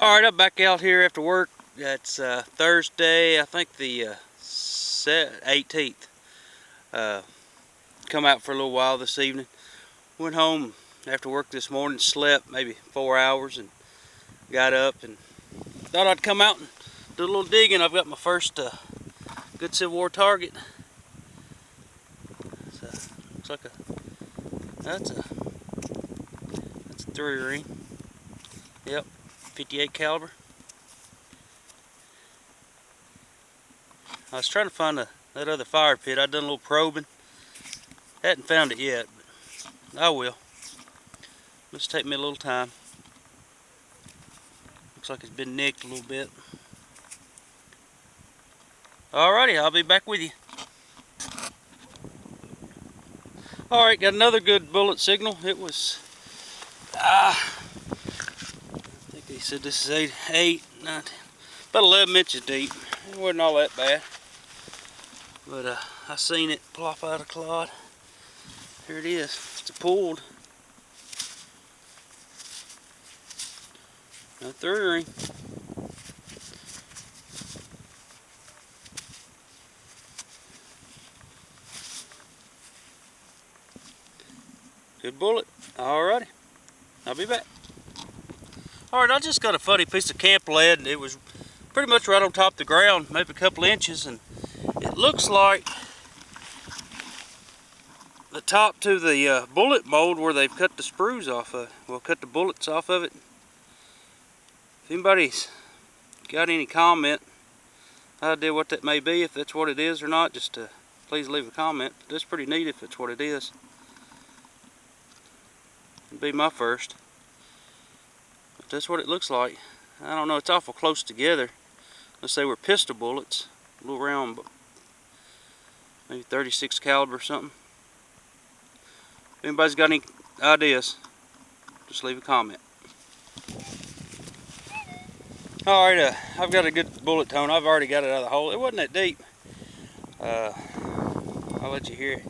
Alright, I'm back out here after work. It's Thursday, I think the 18th. Come out for a little while this evening. Went home after work this morning, slept maybe 4 hours, and got up and thought I'd come out and do a little digging. I've got my first good Civil War target. So, looks like that's a 3-ring. Yep, 58 caliber. I was trying to find that other fire pit. I've done a little probing. Hadn't found it yet, but I will. Let's take me a little time. Looks like it's been nicked a little bit. Alrighty, I'll be back with you. Alright, got another good bullet signal. It was, I think they said this is 8, 9, about 11 inches deep. It wasn't all that bad. But I seen it plop out of clod. Here it is. It's a pulled. A 3-ring. Good bullet. Alrighty. I'll be back. Alright, I just got a funny piece of camp lead. It was pretty much right on top of the ground, maybe a couple inches, and it looks like the top to the bullet mold where they've cut the sprues off of it. Well, cut the bullets off of it. If anybody's got any comment, idea what that may be, if that's what it is or not, just please leave a comment. That's pretty neat if it's what it is. It'd be my first. But that's what it looks like. I don't know, it's awful close together. Let's say we're pistol bullets, a little round, maybe 36 caliber or something. If anybody's got any ideas, just leave a comment. Alright, I've got a good bullet tone. I've already got it out of the hole. It wasn't that deep. I'll let you hear it.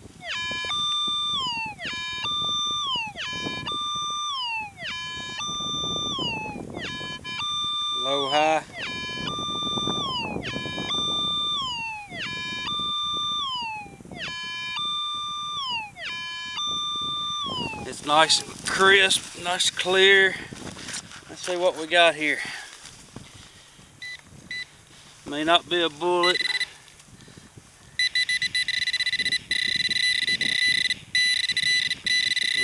Low, high. It's nice and crisp, nice and clear. Let's see what we got here. May not be a bullet.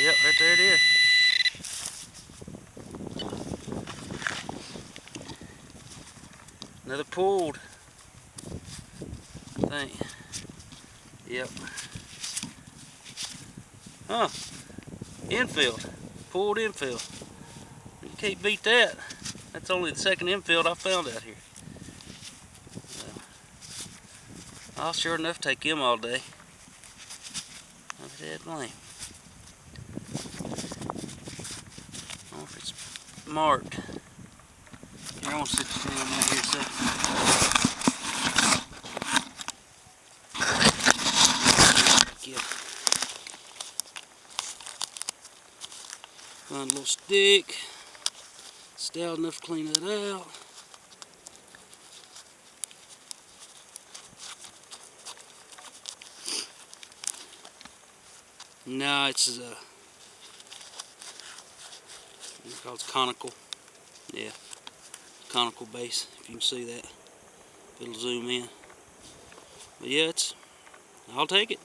Yep, right there it is. Another pulled. I think. Yep. Huh. Infield. Pulled infield. You can't beat that. That's only the second infield I found out here. I'll sure enough take him all day. Look at that blame. I don't know if it's marked. Here, I want to sit down right here a second. Find a little stick. Stout enough to clean that out. No, it's called conical. Yeah, conical base. If you can see that, it'll zoom in. But yeah, I'll take it.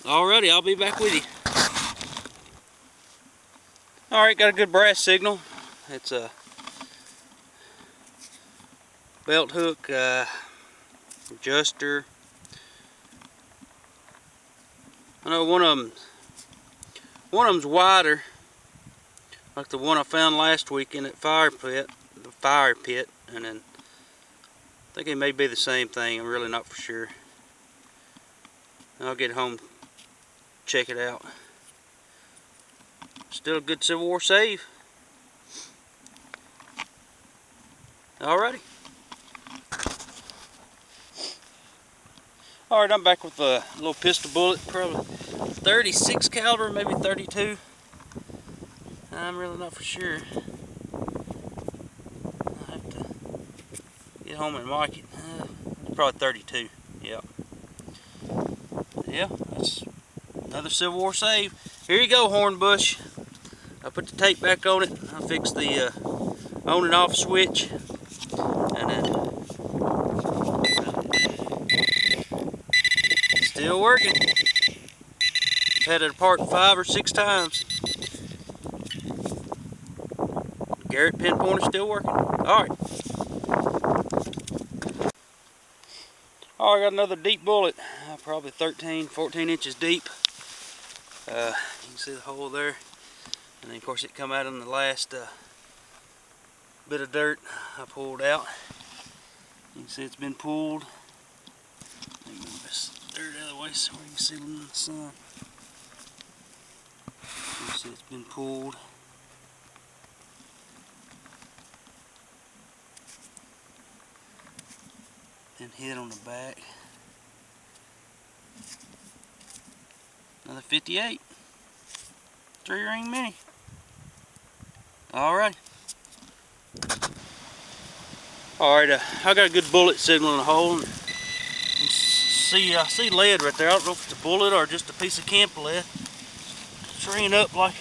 Alrighty, I'll be back with you. Alright, got a good brass signal. It's a belt hook adjuster. I know one of them's wider, like the one I found last week in that fire pit, and then I think it may be the same thing. I'm really not for sure. I'll get home, check it out. Still a good Civil War save. Alrighty. Alright, I'm back with a little pistol bullet, probably 36 caliber, maybe 32. I'm really not for sure. Get home and mark it. Probably 32. Yep. Yeah, that's another Civil War save. Here you go, Hornbush. I put the tape back on it. I fixed the on and off switch. And then still working. Had it apart 5 or 6 times. Garrett pin pointer still working. Alright. Alright, got another deep bullet. Probably 13, 14 inches deep. You can see the hole there. And then of course it come out in the last bit of dirt I pulled out. You can see it's been pulled. Let me move this dirt out of the way so you can see it in the sun. You can see it's been pulled. Then hit on the back. Another 58. 3-ring mini. Alright. Alright, I got a good bullet signal in the hole. I see lead right there. I don't know if it's a bullet or just a piece of camp lead. It's ringing up like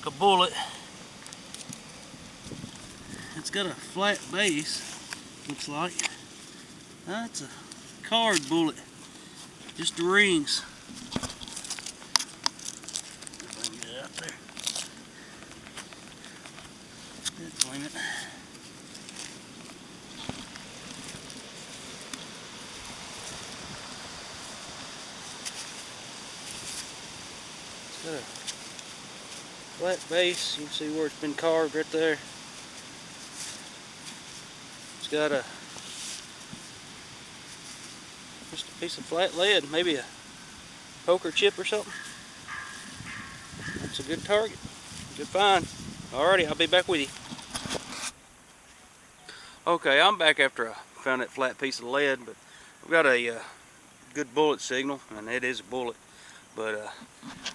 a bullet. It's got a flat base, looks like. That's a card bullet. Just the rings. If I can get it out there. Let's blame it. It's got a flat base. You can see where it's been carved right there. It's got just a piece of flat lead, maybe a poker chip or something. That's a good target, good find. Alrighty, I'll be back with you. Okay, I'm back after I found that flat piece of lead, but I've got a good bullet signal, and it is a bullet. But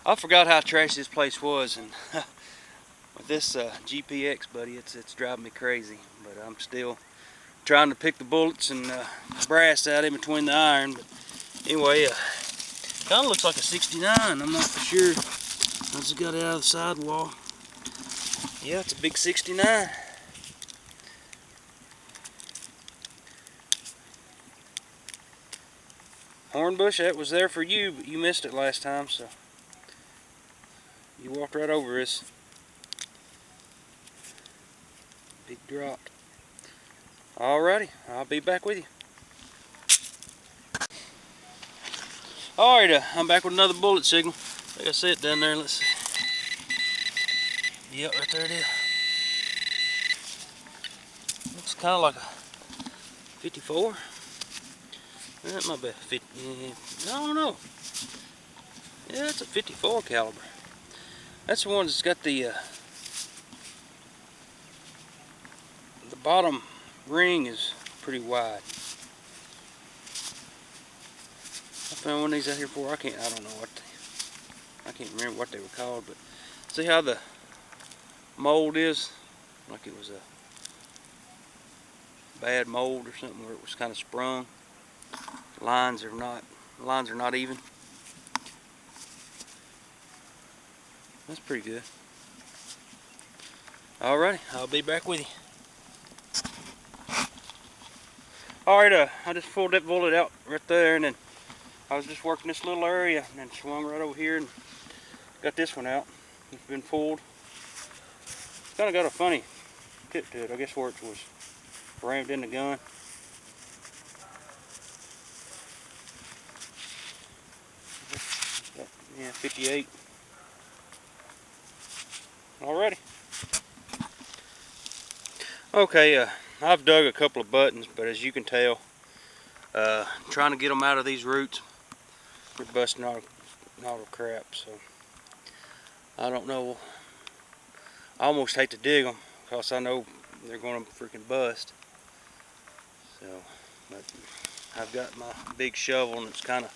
I forgot how trashy this place was, and with this GPX, buddy, it's driving me crazy. But I'm still trying to pick the bullets and brass out in between the iron. But anyway, kind of looks like a 69. I'm not for sure. I just got it out of the sidewall. Yeah, it's a big 69. Hornbush, that was there for you, but you missed it last time, so you walked right over this. Big drop. Alrighty, I'll be back with you. Alright, I'm back with another bullet signal. I think I see it down there. Let's see. Yep, right there it is. Looks kind of like a 54. That might be a 50. I don't know. Yeah, it's a 54 caliber. That's the one that's got the bottom ring is pretty wide. I found one of these out here before. I can't remember what they were called, but see how the mold is? Like it was a bad mold or something where it was kind of sprung. Lines are not even. That's pretty good. Alrighty, I'll be back with you. Alright, I just pulled that bullet out right there, and then I was just working this little area and then swung right over here and got this one out. It's been pulled. It's kind of got a funny tip to it, I guess, where it was rammed in the gun. Yeah, 58. Alrighty. Okay, I've dug a couple of buttons, but as you can tell, trying to get them out of these roots, they're busting all the crap. So I don't know. I almost hate to dig them because I know they're going to freaking bust. So, but I've got my big shovel, and it's kind of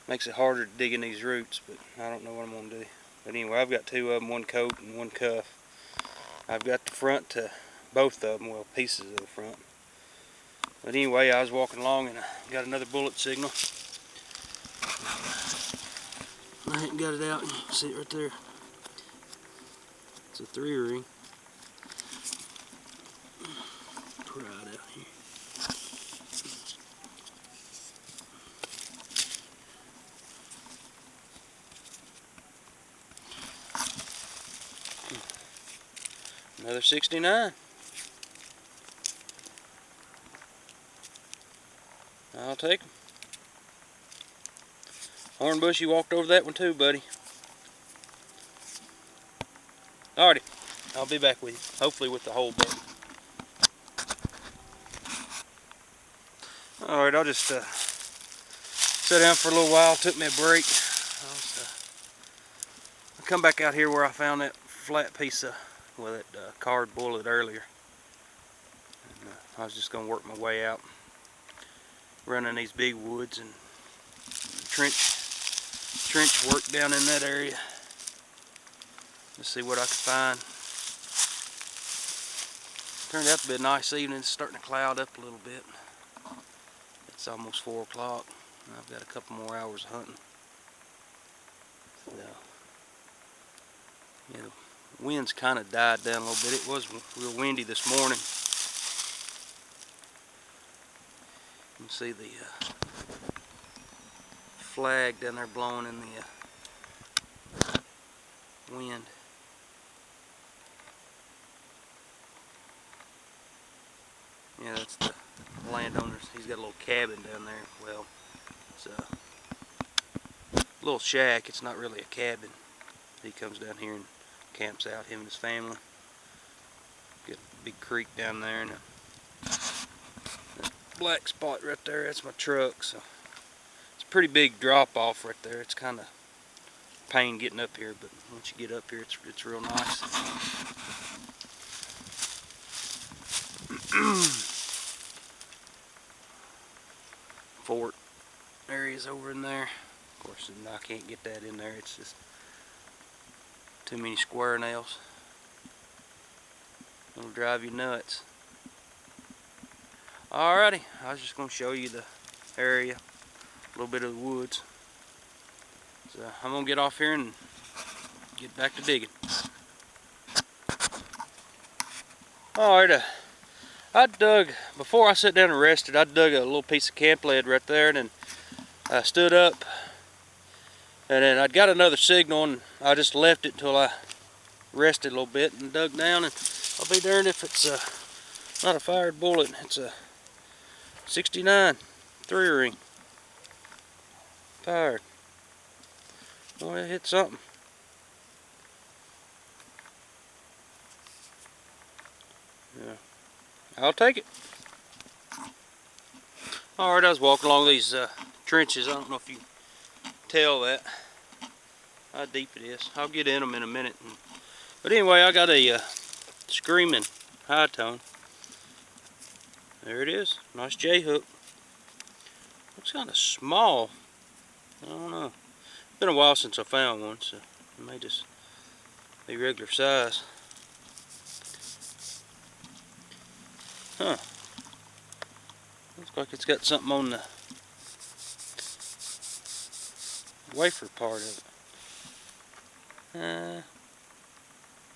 makes it harder to dig in these roots. But I don't know what I'm going to do. But anyway, I've got two of them, one coat and one cuff. I've got the front to both of them, well, pieces of the front. But anyway, I was walking along and I got another bullet signal. I hadn't got it out. You can see it right there. It's a 3-ring. Pry it out here. Another 69. I'll take them. Hornbush, you walked over that one too, buddy. Alrighty, I'll be back with you. Hopefully with the whole button. Alright, I'll just sit down for a little while. Took me a break. I'll come back out here where I found that flat piece of, well, that card bullet earlier. And, I was just going to work my way out, running these big woods and trench work down in that area. Let's see what I can find. Turned out to be a nice evening. It's starting to cloud up a little bit. It's almost 4 o'clock. I've got a couple more hours of hunting. So, yeah, the wind's kind of died down a little bit. It was real windy this morning. You can see the flag down there blowing in the wind. Yeah, that's the landowner's. He's got a little cabin down there. Well, it's a little shack. It's not really a cabin. He comes down here and camps out, him and his family. Got a big creek down there, and that black spot right there, that's my truck. So it's a pretty big drop off right there. It's kind of pain getting up here, but once you get up here, it's real nice. Fort areas over in there. Of course, I can't get that in there. It's just too many square nails. It'll drive you nuts. Alrighty, I was just going to show you the area, a little bit of the woods. So I'm going to get off here and get back to digging. Alright, I dug, before I sat down and rested, I dug a little piece of camp lead right there, and then I stood up, and then I'd got another signal, and I just left it till I rested a little bit and dug down, and I'll be darned if it's not a fired bullet. It's a 69 3-ring. Fired. Boy, it hit something. Yeah. I'll take it. Alright, I was walking along these trenches. I don't know if you can tell that, how deep it is. I'll get in them in a minute. But anyway, I got a screaming high tone. There it is. Nice J-hook. Looks kind of small. I don't know. It's been a while since I found one, so it may just be regular size. Huh. Looks like it's got something on the wafer part of it.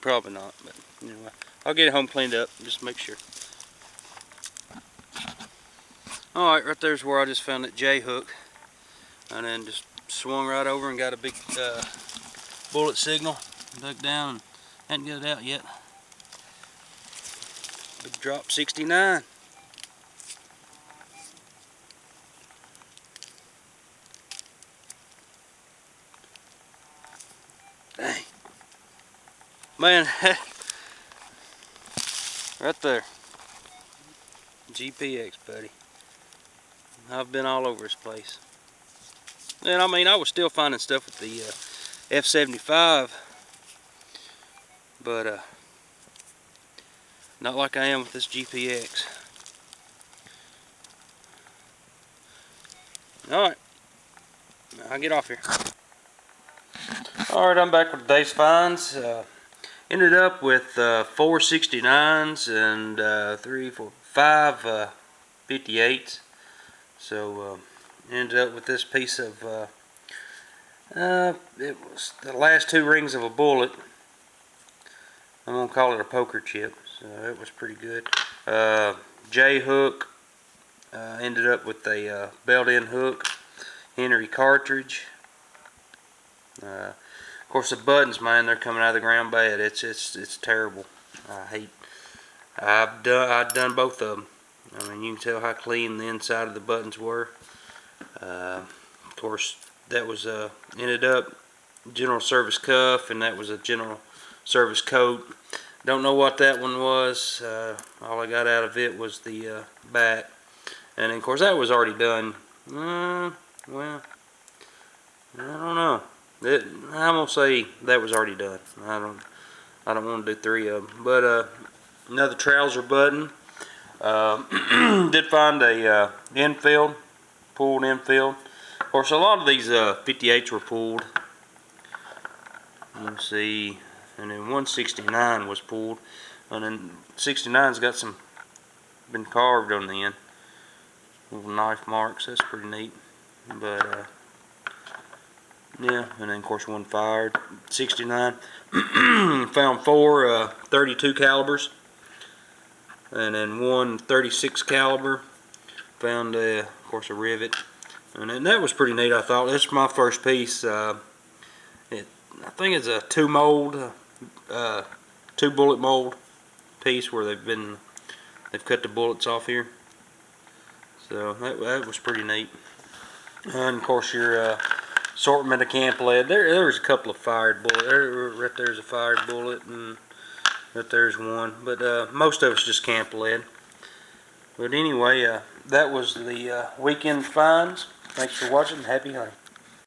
Probably not, but anyway. I'll get it home cleaned up and just make sure. Alright, right there's where I just found that J-hook. And then just swung right over and got a big bullet signal. Dug down and hadn't got it out yet. Big drop 69. Dang. Man, right there. GPX, buddy. I've been all over this place. And I mean, I was still finding stuff with the F75, but not like I am with this GPX. Alright, I'll get off here. Alright, I'm back with today's finds. Ended up with 4 69s and 5 58s. So ended up with this piece of it was the last 2 rings of a bullet. I'm gonna call it a poker chip. So it was pretty good. J hook. Ended up with a belt-end hook, Henry cartridge. Of course, the buttons, man, they're coming out of the ground bad. It's terrible. I've done both of them. I mean, you can tell how clean the inside of the buttons were. Of course, that was ended up general service cuff, and that was a general service coat. Don't know what that one was. All I got out of it was the back, and of course that was already done. Well, I don't know. I'm gonna say that was already done. I don't want to do 3 of them. But another trouser button. Did find a infield, pulled infield. Of course, a lot of these 58s were pulled. You can see, and then 169 was pulled, and then 69's got some been carved on the end, little knife marks. That's pretty neat. But yeah, and then of course one fired. 69. Found 4 32 calibers, and then 1 36 caliber. Found of course a rivet, and then that was pretty neat. I thought that's my first piece. I think it's a 2 mold, 2 bullet mold piece where they've cut the bullets off here. So that was pretty neat. And of course your assortment of camp lead. There was a couple of fired bullets. Right there's a fired bullet, and right there's one. But most of it's just camp lead. But anyway, that was the weekend finds. Thanks for watching. Happy hunting.